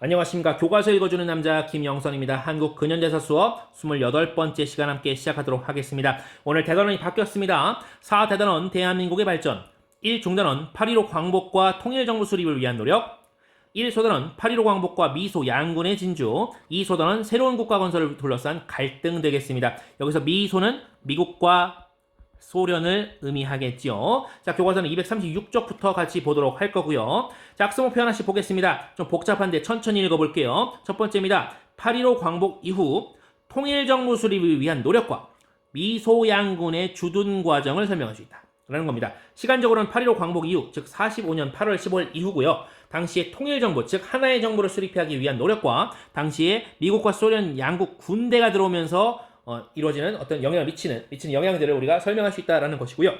안녕하십니까. 교과서 읽어주는 남자 김영선입니다. 한국 근현대사 수업 28번째 시간 함께 시작하도록 하겠습니다. 오늘 대단원이 바뀌었습니다. 4대단원 대한민국의 발전, 1중단원 8.15 광복과 통일정부 수립을 위한 노력, 1소단원 8.15 광복과 미소 양군의 진주, 2소단원 새로운 국가 건설을 둘러싼 갈등 되겠습니다. 여기서 미소는 미국과 소련을 의미하겠죠. 자, 교과서는 236쪽부터 같이 보도록 할 거고요. 자, 학습목표 하나씩 보겠습니다. 좀 복잡한데 천천히 읽어볼게요. 첫 번째입니다. 8.15 광복 이후 통일정부 수립을 위한 노력과 미소양군의 주둔 과정을 설명할 수 있다 라는 겁니다. 시간적으로는 8.15 광복 이후, 즉 45년 8월 15일 이후고요. 당시에 통일정부, 즉 하나의 정부를 수립하기 위한 노력과 당시에 미국과 소련 양국 군대가 들어오면서 이루어지는 어떤 영향을 미치는 영향들을 우리가 설명할 수 있다라는 것이고요.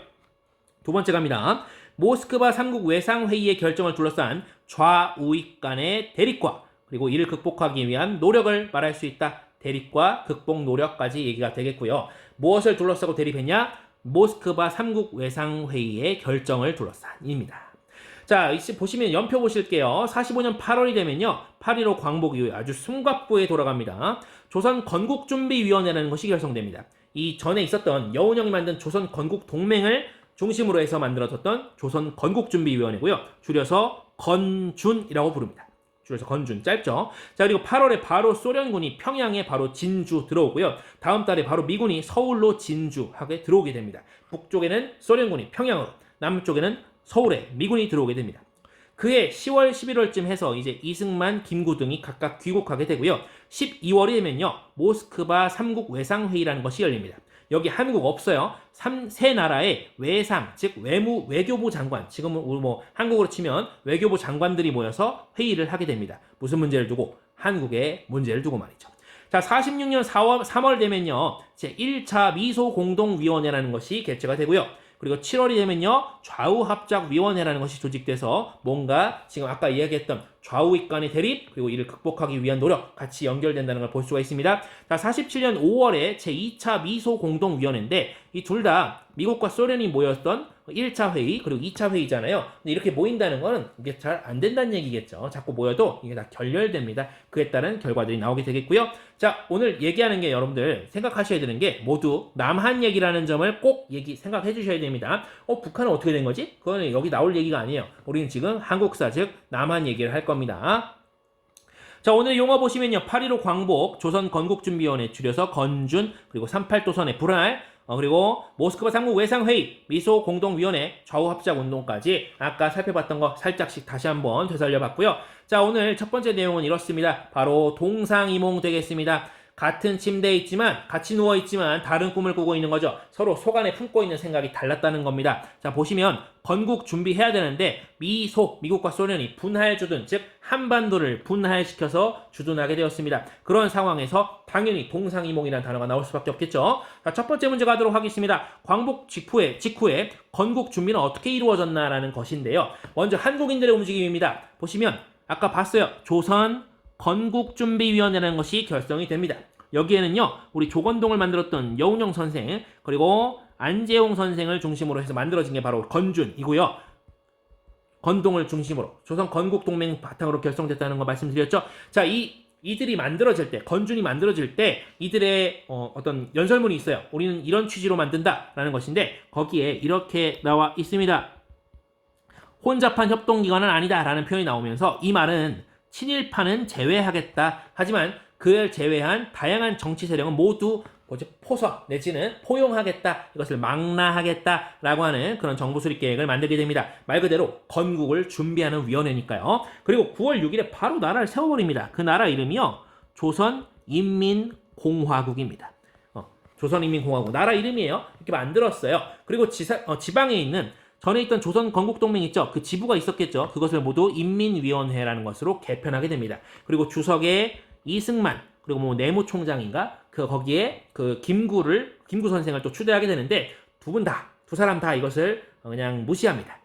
두 번째 갑니다. 모스크바 3국 외상회의의 결정을 둘러싼 좌우익 간의 대립과 그리고 이를 극복하기 위한 노력을 말할 수 있다. 대립과 극복 노력까지 얘기가 되겠고요. 무엇을 둘러싸고 대립했냐? 모스크바 3국 외상회의의 결정을 둘러싼입니다. 자, 이제 보시면 연표 보실게요. 45년 8월이 되면요. 8.15 광복 이후에 아주 숨가쁘게 돌아갑니다. 조선 건국준비위원회라는 것이 결성됩니다. 이 전에 있었던 여운형이 만든 조선 건국동맹을 중심으로 해서 만들어졌던 조선 건국준비위원회고요. 줄여서 건준이라고 부릅니다. 줄여서 건준, 짧죠. 자, 그리고 8월에 바로 소련군이 평양에 바로 진주 들어오고요. 다음 달에 바로 미군이 서울로 진주하게 들어오게 됩니다. 북쪽에는 소련군이 평양으로, 남쪽에는 서울에 미군이 들어오게 됩니다. 그해 10월, 11월쯤 해서 이제 이승만, 김구 등이 각각 귀국하게 되고요. 12월이 되면요. 모스크바 3국 외상회의라는 것이 열립니다. 여기 한국 없어요. 세 나라의 외상, 즉 외교부 장관, 지금은 뭐 한국으로 치면 외교부 장관들이 모여서 회의를 하게 됩니다. 무슨 문제를 두고? 한국의 문제를 두고 말이죠. 자, 46년 3월 되면요. 제1차 미소공동위원회라는 것이 개최가 되고요. 그리고 7월이 되면요. 좌우합작위원회라는 것이 조직돼서 뭔가 지금 아까 이야기했던 좌우익 간의 대립 그리고 이를 극복하기 위한 노력 같이 연결된다는 걸 볼 수가 있습니다. 자, 47년 5월에 제2차 미소공동위원회인데 이 둘 다 미국과 소련이 모였던 1차 회의 그리고 2차 회의잖아요. 근데 이렇게 모인다는 거는 이게 잘 안 된다는 얘기겠죠. 자꾸 모여도 이게 다 결렬됩니다. 그에 따른 결과들이 나오게 되겠고요. 자, 오늘 얘기하는 게 여러분들 생각하셔야 되는 게 모두 남한 얘기라는 점을 꼭 생각해 주셔야 됩니다. 북한은 어떻게 된 거지? 그거는 여기 나올 얘기가 아니에요. 우리는 지금 한국사 즉 남한 얘기를 할 겁니다. 자, 오늘 용어 보시면요. 8.15 광복, 조선 건국준비위원회 줄여서 건준, 그리고 38도선의 불알, 그리고 모스크바 3국 외상회의, 미소 공동위원회, 좌우합작운동까지 아까 살펴봤던 거 살짝씩 다시 한번 되살려봤고요. 자, 오늘 첫 번째 내용은 이렇습니다. 바로 동상이몽 되겠습니다. 같은 침대에 있지만 같이 누워있지만 다른 꿈을 꾸고 있는 거죠. 서로 속 안에 품고 있는 생각이 달랐다는 겁니다. 자, 보시면 건국 준비해야 되는데 미국과 소련이 분할 주둔, 즉 한반도를 분할시켜서 주둔하게 되었습니다. 그런 상황에서 당연히 동상이몽이라는 단어가 나올 수밖에 없겠죠. 자, 첫 번째 문제 가도록 하겠습니다. 광복 직후에 건국 준비는 어떻게 이루어졌나라는 것인데요. 먼저 한국인들의 움직임입니다. 보시면 아까 봤어요. 조선 건국준비위원회라는 것이 결성이 됩니다. 여기에는요, 우리 조건동을 만들었던 여운형 선생, 그리고 안재홍 선생을 중심으로 해서 만들어진 게 바로 건준이고요. 건동을 중심으로 조선 건국동맹 바탕으로 결성됐다는 거 말씀드렸죠. 자, 이들이 만들어질 때, 건준이 만들어질 때 이들의 어떤 연설문이 있어요. 우리는 이런 취지로 만든다라는 것인데 거기에 이렇게 나와 있습니다. 혼잡한 협동기관은 아니다라는 표현이 나오면서 이 말은 친일파는 제외하겠다. 하지만 그를 제외한 다양한 정치 세력은 모두 포섭 내지는 포용하겠다. 이것을 망라하겠다라고 하는 그런 정부 수립 계획을 만들게 됩니다. 말 그대로 건국을 준비하는 위원회니까요. 그리고 9월 6일에 바로 나라를 세워버립니다. 그 나라 이름이요. 조선인민공화국입니다. 조선인민공화국 나라 이름이에요. 이렇게 만들었어요. 그리고 지방에 있는 전에 있던 조선 건국동맹 있죠? 그 지부가 있었겠죠? 그것을 모두 인민위원회라는 것으로 개편하게 됩니다. 그리고 주석에 이승만, 그리고 뭐 내무총장인가? 거기에 김구 선생을 또 추대하게 되는데 두 사람 다 이것을 그냥 무시합니다.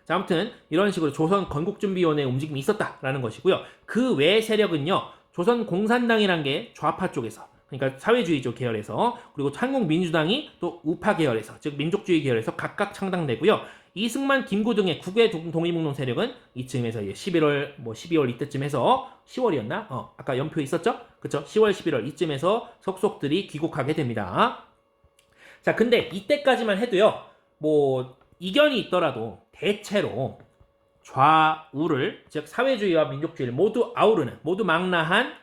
자, 아무튼 이런 식으로 조선 건국준비위원회 움직임이 있었다라는 것이고요. 그 외 세력은요, 조선 공산당이란 게 좌파 쪽에서, 그러니까 사회주의적 계열에서, 그리고 한국민주당이 또 우파 계열에서, 즉 민족주의 계열에서 각각 창당되고요. 이승만, 김구 등의 국외 독립운동 세력은 이쯤에서 11월, 12월 이때쯤 해서 10월이었나? 아까 연표 있었죠? 그쵸? 10월, 11월 이쯤에서 속속들이 귀국하게 됩니다. 자, 근데 이때까지만 해도요, 이견이 있더라도 대체로 좌우를, 즉 사회주의와 민족주의를 모두 아우르는, 모두 망라한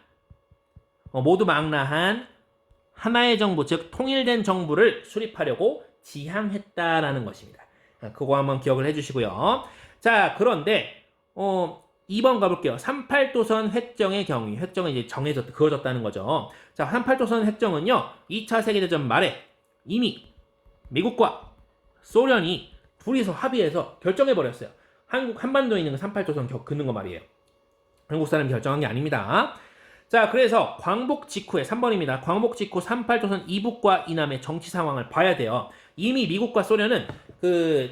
하나의 정부, 즉 통일된 정부를 수립하려고 지향했다라는 것입니다. 그거 한번 기억을 해주시고요. 자, 그런데 2번 가볼게요. 38도선 획정의 경우, 획정은 이제 그어졌다는 거죠. 자, 38도선 획정은요, 2차 세계대전 말에 이미 미국과 소련이 둘이서 합의해서 결정해버렸어요. 한반도에 있는 38도선 긋는 거 말이에요. 한국 사람이 결정한 게 아닙니다. 자, 그래서 광복 직후에 3번입니다. 광복 직후 38도선 이북과 이남의 정치 상황을 봐야 돼요. 이미 미국과 소련은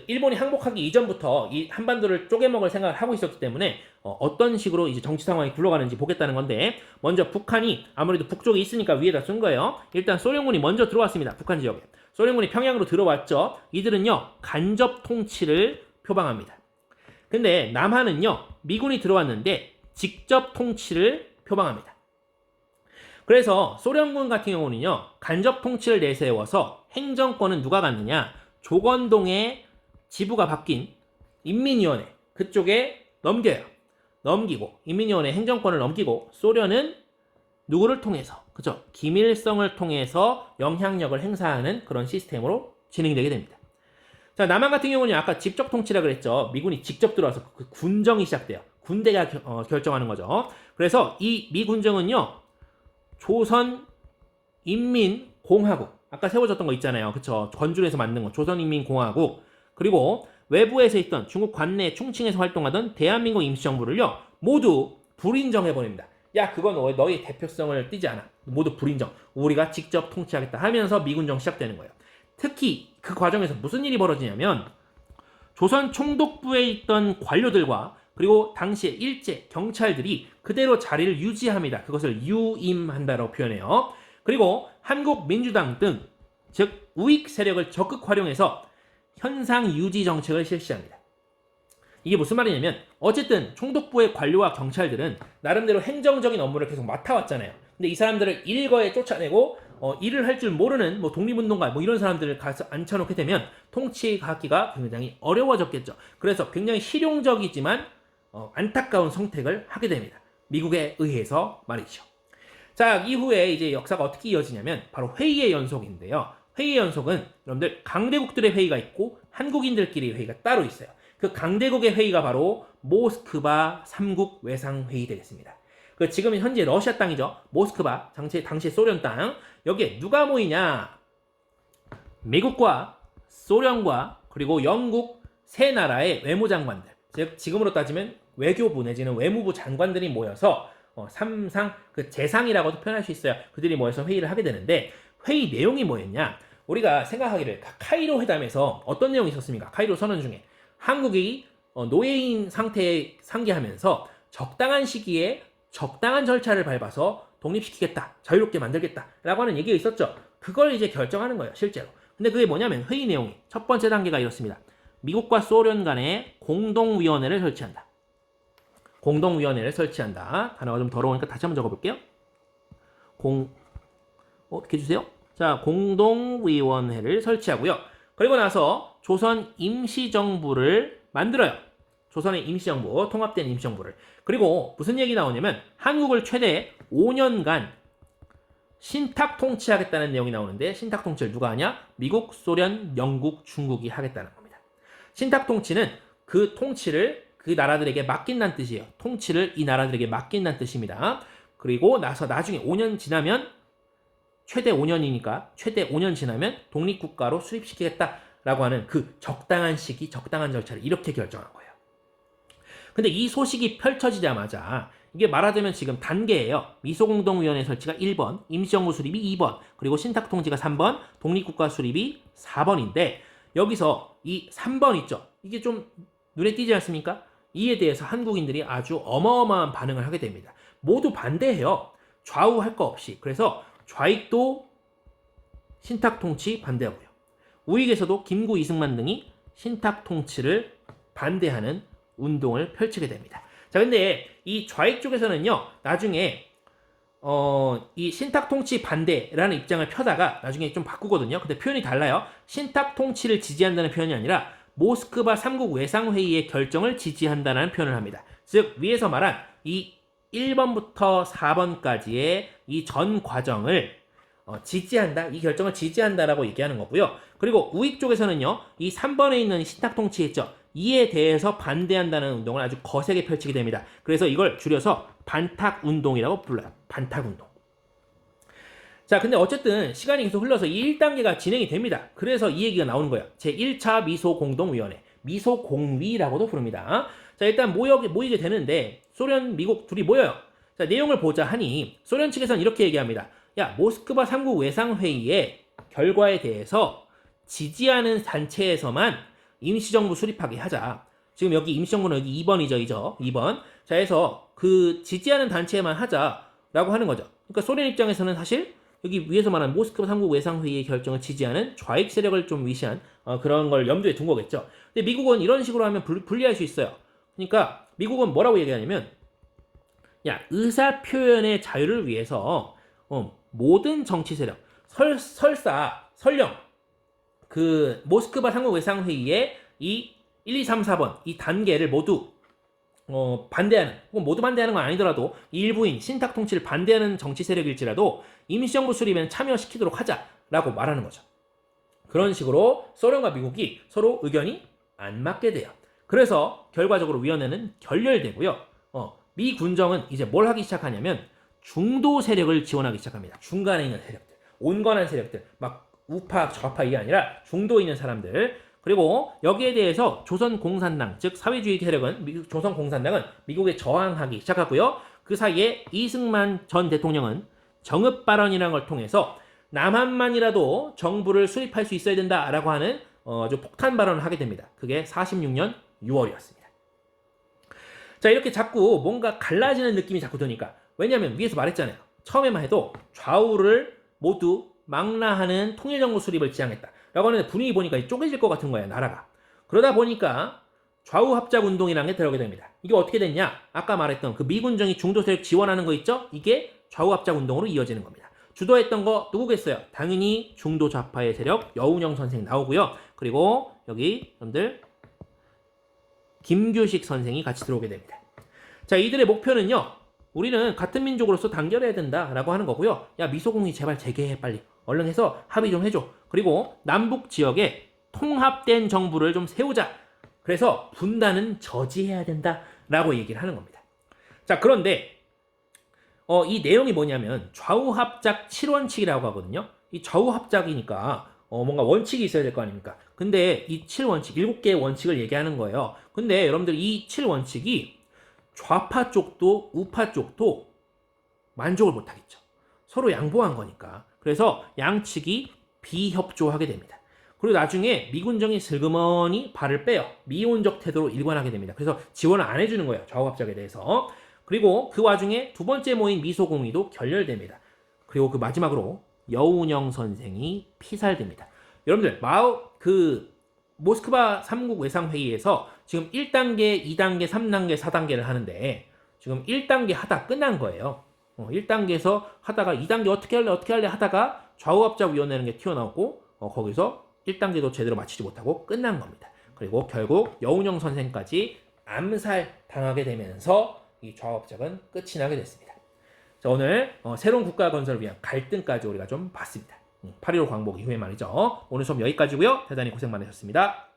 일본이 항복하기 이전부터 이 한반도를 쪼개먹을 생각을 하고 있었기 때문에 어떤 식으로 이제 정치 상황이 굴러가는지 보겠다는 건데, 먼저 북한이 아무래도 북쪽에 있으니까 위에다 쓴 거예요. 일단 소련군이 먼저 들어왔습니다. 북한 지역에. 소련군이 평양으로 들어왔죠. 이들은요, 간접 통치를 표방합니다. 근데 남한은요, 미군이 들어왔는데 직접 통치를 표방합니다. 그래서 소련군 같은 경우는요, 간접 통치를 내세워서 행정권은 누가 갖느냐? 조건동의 지부가 바뀐 인민위원회 그쪽에 넘기고 인민위원회 행정권을 넘기고, 소련은 누구를 통해서, 그죠? 김일성을 통해서 영향력을 행사하는 그런 시스템으로 진행되게 됩니다. 자, 남한 같은 경우는 아까 직접 통치라 그랬죠. 미군이 직접 들어와서 그 군정이 시작돼요. 군대가 결정하는 거죠. 그래서 이 미군정은요, 조선인민공화국, 아까 세워졌던 거 있잖아요. 그쵸? 건준에서 만든 거, 조선인민공화국, 그리고 외부에서 있던 중국 관내 충칭에서 활동하던 대한민국 임시정부를요, 모두 불인정해버립니다. 야, 그건 너희 대표성을 띠지 않아. 모두 불인정. 우리가 직접 통치하겠다 하면서 미군정 시작되는 거예요. 특히 그 과정에서 무슨 일이 벌어지냐면, 조선 총독부에 있던 관료들과 그리고 당시에 일제 경찰들이 그대로 자리를 유지합니다. 그것을 유임한다라고 표현해요. 그리고 한국민주당 등, 즉 우익 세력을 적극 활용해서 현상 유지 정책을 실시합니다. 이게 무슨 말이냐면, 어쨌든 총독부의 관료와 경찰들은 나름대로 행정적인 업무를 계속 맡아왔잖아요. 근데 이 사람들을 일거에 쫓아내고 일을 할 줄 모르는 독립운동가 이런 사람들을 가서 앉혀놓게 되면 통치하기가 굉장히 어려워졌겠죠. 그래서 굉장히 실용적이지만 안타까운 선택을 하게 됩니다. 미국에 의해서 말이죠. 자, 이후에 이제 역사가 어떻게 이어지냐면 바로 회의의 연속인데요. 회의의 연속은 여러분들 강대국들의 회의가 있고 한국인들끼리 회의가 따로 있어요. 그 강대국의 회의가 바로 모스크바 3국 외상회의 되겠습니다. 지금 현재 러시아 땅이죠. 모스크바, 당시 소련 땅. 여기에 누가 모이냐? 미국과 소련과 그리고 영국 세 나라의 외무장관들, 즉 지금으로 따지면 외교부 내지는 외무부 장관들이 모여서 삼상 재상이라고도 표현할 수 있어요. 그들이 모여서 회의를 하게 되는데, 회의 내용이 뭐였냐? 우리가 생각하기를 카이로 회담에서 어떤 내용이 있었습니까? 카이로 선언 중에 한국이 노예인 상태에 상기하면서 적당한 시기에 적당한 절차를 밟아서 독립시키겠다, 자유롭게 만들겠다 라고 하는 얘기가 있었죠. 그걸 이제 결정하는 거예요, 실제로. 근데 그게 뭐냐면, 회의 내용이 첫 번째 단계가 이렇습니다. 미국과 소련 간에 공동위원회를 설치한다. 공동위원회를 설치한다. 단어가 좀 더러우니까 다시 한번 적어볼게요. 어떻게 해주세요? 자, 공동위원회를 설치하고요. 그리고 나서 조선 임시정부를 만들어요. 조선의 임시정부, 통합된 임시정부를. 그리고 무슨 얘기 나오냐면, 한국을 최대 5년간 신탁 통치하겠다는 내용이 나오는데, 신탁 통치를 누가 하냐? 미국, 소련, 영국, 중국이 하겠다는 겁니다. 신탁 통치는 그 통치를 그 나라들에게 맡긴다는 뜻이에요. 통치를 이 나라들에게 맡긴다는 뜻입니다. 그리고 나중에 5년 지나면, 최대 5년이니까 최대 5년 지나면 독립국가로 수립시키겠다라고 하는 그 적당한 시기, 적당한 절차를 이렇게 결정한 거예요. 근데 이 소식이 펼쳐지자마자, 이게 말하자면 지금 단계예요. 미소공동위원회 설치가 1번, 임시정부 수립이 2번, 그리고 신탁통치가 3번, 독립국가 수립이 4번인데, 여기서 이 3번 있죠? 이게 좀 눈에 띄지 않습니까? 이에 대해서 한국인들이 아주 어마어마한 반응을 하게 됩니다. 모두 반대해요. 좌우할 거 없이. 그래서 좌익도 신탁통치 반대하고요. 우익에서도 김구, 이승만 등이 신탁 통치를 반대하는 운동을 펼치게 됩니다. 자, 근데 이 좌익 쪽에서는요, 나중에 이 신탁 통치 반대라는 입장을 펴다가 나중에 좀 바꾸거든요. 근데 표현이 달라요. 신탁 통치를 지지한다는 표현이 아니라 모스크바 3국 외상회의의 결정을 지지한다는 표현을 합니다. 즉 위에서 말한 이 1번부터 4번까지의 이 전 과정을 지지한다, 이 결정을 지지한다라고 얘기하는 거고요. 그리고 우익 쪽에서는요, 이 3번에 있는 신탁 통치 있죠. 이에 대해서 반대한다는 운동을 아주 거세게 펼치게 됩니다. 그래서 이걸 줄여서 반탁 운동이라고 불러요. 반탁 운동. 자, 근데 어쨌든 시간이 계속 흘러서 이 1단계가 진행이 됩니다. 그래서 이 얘기가 나오는 거예요. 제1차 미소공동위원회, 미소공위라고도 부릅니다. 자, 일단 모이게 되는데 소련, 미국 둘이 모여요. 자, 내용을 보자 하니 소련 측에서는 이렇게 얘기합니다. 야, 모스크바 3국 외상회의의 결과에 대해서 지지하는 단체에서만 임시정부 수립하게 하자. 지금 여기 임시정부는 여기 2번이죠. 2번. 자, 해서 그 지지하는 단체에만 하자라고 하는 거죠. 그러니까 소련 입장에서는 사실 여기 위에서 말한 모스크바 3국 외상회의의 결정을 지지하는 좌익 세력을 좀 위시한 그런 걸 염두에 둔 거겠죠. 근데 미국은 이런 식으로 하면 불리할 수 있어요. 그러니까 미국은 뭐라고 얘기하냐면, 야, 의사 표현의 자유를 위해서 모든 정치 세력, 설령 그 모스크바 3국 외상회의의 이 1, 2, 3, 4번 이 단계를 모두 반대하는, 혹은 모두 반대하는 건 아니더라도 일부인 신탁 통치를 반대하는 정치 세력일지라도 임시정부 수립에는 참여시키도록 하자라고 말하는 거죠. 그런 식으로 소련과 미국이 서로 의견이 안 맞게 돼요. 그래서 결과적으로 위원회는 결렬되고요. 미 군정은 이제 뭘 하기 시작하냐면 중도 세력을 지원하기 시작합니다. 중간에 있는 세력들, 온건한 세력들, 막 우파, 좌파 이게 아니라 중도에 있는 사람들. 그리고 여기에 대해서 조선공산당, 즉 사회주의 세력은 조선공산당은 미국에 저항하기 시작하고요. 그 사이에 이승만 전 대통령은 정읍 발언이라는 걸 통해서 남한만이라도 정부를 수립할 수 있어야 된다라고 하는 아주 폭탄 발언을 하게 됩니다. 그게 46년 6월이었습니다. 자, 이렇게 자꾸 뭔가 갈라지는 느낌이 자꾸 드니까, 왜냐하면 위에서 말했잖아요. 처음에만 해도 좌우를 모두 망라하는 통일정부 수립을 지향했다 라고 하는데 분위기 보니까 쪼개질 것 같은 거예요, 나라가. 그러다 보니까 좌우 합작 운동이라는 게 들어오게 됩니다. 이게 어떻게 됐냐? 아까 말했던 그 미군정이 중도 세력 지원하는 거 있죠? 이게 좌우 합작 운동으로 이어지는 겁니다. 주도했던 거 누구겠어요? 당연히 중도 좌파의 세력 여운형 선생 나오고요. 그리고 여기 여러분들 김규식 선생이 같이 들어오게 됩니다. 자, 이들의 목표는요, 우리는 같은 민족으로서 단결해야 된다라고 하는 거고요. 야, 미소공이 제발 재개해, 빨리 얼른 해서 합의 좀 해줘. 그리고 남북 지역에 통합된 정부를 좀 세우자. 그래서 분단은 저지해야 된다라고 얘기를 하는 겁니다. 자, 그런데 이 내용이 뭐냐면 좌우합작 7원칙이라고 하거든요. 이 좌우합작이니까 뭔가 원칙이 있어야 될 거 아닙니까? 근데 이 7원칙, 7개의 원칙을 얘기하는 거예요. 근데 여러분들 이 7원칙이 좌파 쪽도 우파 쪽도 만족을 못하겠죠. 서로 양보한 거니까. 그래서 양측이 비협조하게 됩니다. 그리고 나중에 미군정이 슬그머니 발을 빼요. 미온적 태도로 일관하게 됩니다. 그래서 지원을 안 해주는 거예요, 좌우합작에 대해서. 그리고 그 와중에 두 번째 모임 미소공의도 결렬됩니다. 그리고 그 마지막으로 여운형 선생이 피살됩니다. 여러분들 모스크바 3국 외상회의에서 지금 1단계, 2단계, 3단계, 4단계를 하는데 지금 1단계 하다 끝난 거예요. 1단계에서 하다가 2단계 어떻게 할래 하다가 좌우합작위원회라는 게 튀어나오고 거기서 1단계도 제대로 마치지 못하고 끝난 겁니다. 그리고 결국 여운형 선생까지 암살 당하게 되면서 이 좌우합작은 끝이 나게 됐습니다. 자, 오늘 새로운 국가 건설을 위한 갈등까지 우리가 좀 봤습니다. 8.15 광복 이후에 말이죠. 오늘 수업 여기까지고요. 대단히 고생 많으셨습니다.